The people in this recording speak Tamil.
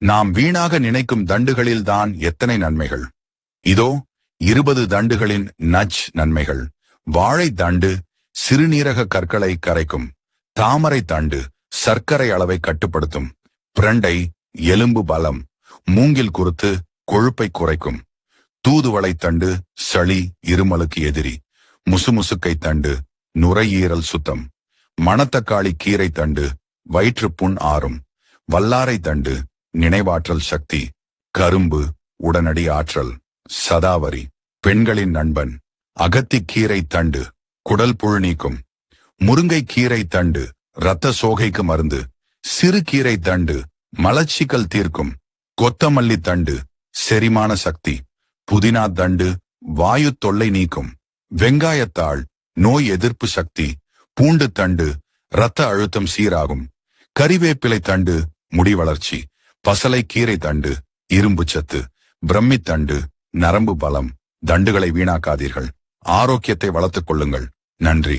நாம் வீணாக நினைக்கும் தண்டுகளில்தான் எத்தனை நன்மைகள். இதோ 20 தண்டுகளின் நன்மைகள். வாழை தண்டு சிறுநீரக கற்களை கரைக்கும். தாமரை தண்டு சர்க்கரை அளவை கட்டுப்படுத்தும். பிரண்டை எலும்பு பலம். மூங்கில் குருத்து கொழுப்பை குறைக்கும். தூதுவளை தண்டு சளி இருமலுக்கு எதிரி. முசுமுசுக்கை தண்டு நுரையீரல் சுத்தம். மணத்தக்காளி கீரை தண்டு வயிற்றுப்புண் ஆறும். வல்லாரை தண்டு நினைவாற்றல் சக்தி. கரும்பு உடனடி ஆற்றல். சதாவரி பெண்களின் நண்பன். அகத்திக்கீரை தண்டு குடல் புழு நீக்கும். முருங்கை கீரை தண்டு இரத்த சோகைக்கு மருந்து. சிறு கீரை தண்டு மலச்சிக்கல் தீர்க்கும். கொத்தமல்லி தண்டு செரிமான சக்தி. புதினா தண்டு வாயு தொல்லை நீக்கும். வெங்காயத்தாள் நோய் எதிர்ப்பு சக்தி. பூண்டு தண்டு இரத்த அழுத்தம் சீராகும். கறிவேப்பிலை தண்டு முடி வளர்ச்சி. பசலை கீரை தண்டு இரும்பு சத்து. பிரம்மி தண்டு நரம்பு பலம். தண்டுகளை வீணாக்காதீர்கள். ஆரோக்கியத்தை வளர்த்துக் கொள்ளுங்கள். நன்றி.